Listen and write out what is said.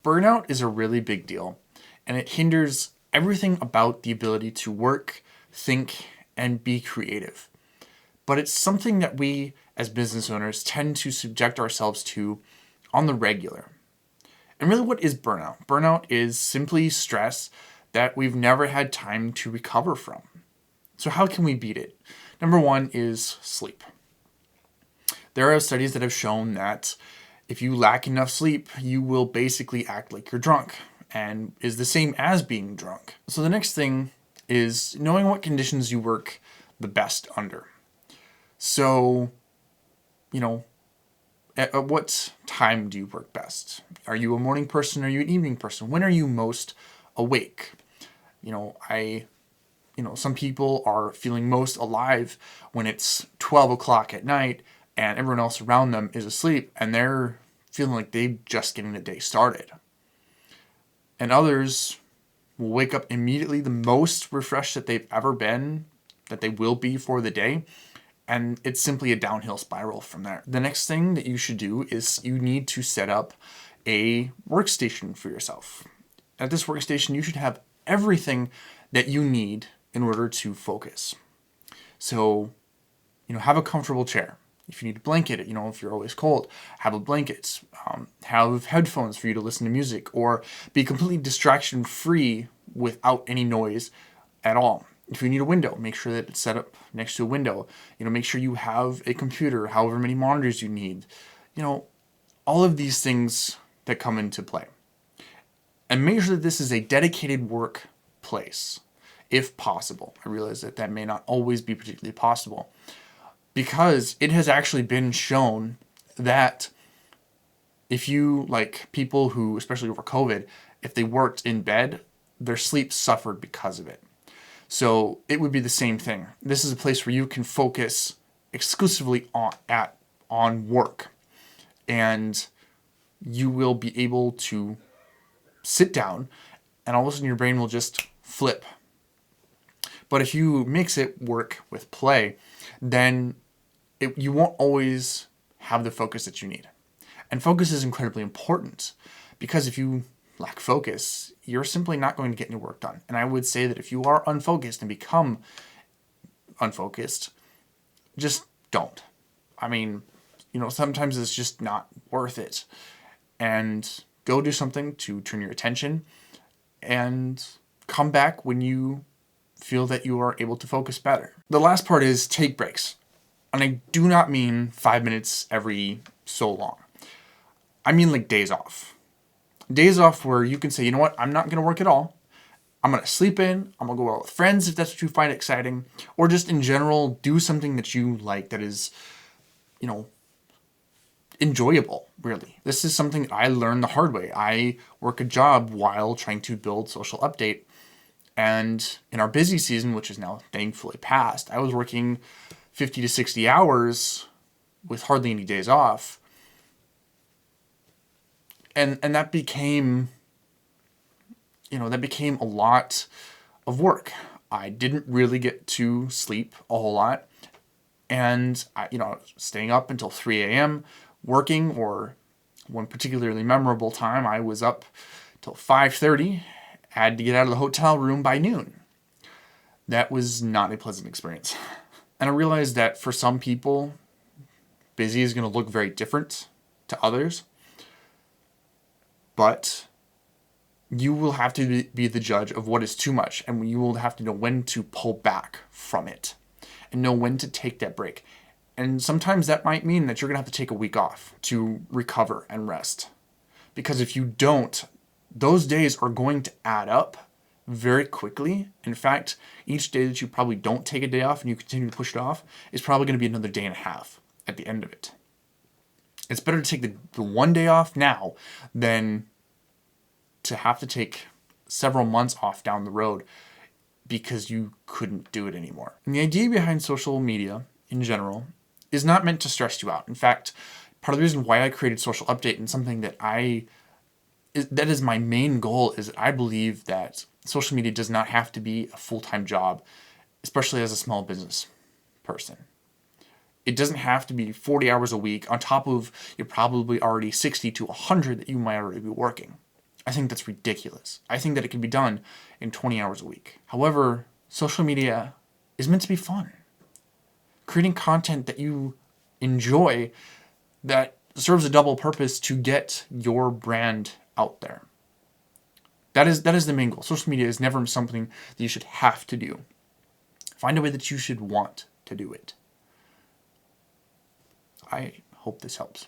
Burnout is a really big deal, and it hinders everything about the ability to work, think, and be creative. But it's something that we, as business owners, tend to subject ourselves to on the regular. And really, what is burnout? Burnout is simply stress that we've never had time to recover from. So, how can we beat it? Number one is sleep. There are studies that have shown that if you lack enough sleep, you will basically act like you're drunk and is the same as being drunk. So the next thing is knowing what conditions you work the best under. So, at what time do you work best? Are you a morning person? Are you an evening person? When are you most awake? Some people are feeling most alive when it's 12 o'clock at night and everyone else around them is asleep and they're feeling like they're just getting the day started. And others will wake up immediately the most refreshed that they've ever been, that they will be for the day, and it's simply a downhill spiral from there. The next thing that you should do is you need to set up a workstation for yourself. At this workstation, you should have everything that you need in order to focus. So, have a comfortable chair. If you need a blanket, if you're always cold, have a blanket. Have headphones for you to listen to music, or be completely distraction free without any noise at all. If you need a window, make sure that it's set up next to a window. Make sure you have a computer, however many monitors you need. All of these things that come into play. And make sure that this is a dedicated workplace, if possible. I realize that may not always be particularly possible, because it has actually been shown that if you, like people who, especially over COVID, if they worked in bed, their sleep suffered because of it. So it would be the same thing. This is a place where you can focus exclusively on work, and you will be able to sit down and all of a sudden your brain will just flip. But if you mix it work with play, then you won't always have the focus that you need. And focus is incredibly important, because if you lack focus, you're simply not going to get any work done. And I would say that if you are unfocused and become unfocused, just don't. Sometimes it's just not worth it. And go do something to turn your attention and come back when you feel that you are able to focus better. The last part is take breaks. And I do not mean 5 minutes every so long. I mean like days off. Days off where you can say, you know what, I'm not going to work at all. I'm going to sleep in. I'm going to go out with friends if that's what you find exciting. Or just in general, do something that you like that is, enjoyable, really. This is something I learned the hard way. I work a job while trying to build Social Update. And in our busy season, which is now thankfully past, I was working 50 to 60 hours with hardly any days off. And that became, a lot of work. I didn't really get to sleep a whole lot. And, staying up until 3 a.m., working, or one particularly memorable time, I was up till 5:30, had to get out of the hotel room by noon. That was not a pleasant experience. And I realized that for some people, busy is going to look very different to others. But you will have to be the judge of what is too much, and you will have to know when to pull back from it and know when to take that break. And sometimes that might mean that you're going to have to take a week off to recover and rest. Because if you don't, those days are going to add up very quickly. In fact, each day that you probably don't take a day off and you continue to push it off is probably going to be another day and a half at the end of it. It's better to take the one day off now than to have to take several months off down the road because you couldn't do it anymore. And the idea behind social media in general is not meant to stress you out. In fact, part of the reason why I created Social Update, and something that that is my main goal, is that I believe that social media does not have to be a full-time job, especially as a small business person. It doesn't have to be 40 hours a week on top of you're probably already 60 to 100 that you might already be working. I think that's ridiculous. I think that it can be done in 20 hours a week. However, social media is meant to be fun. Creating content that you enjoy that serves a double purpose to get your brand out there. That is the main goal. Social media is never something that you should have to do. Find a way that you should want to do it. I hope this helps.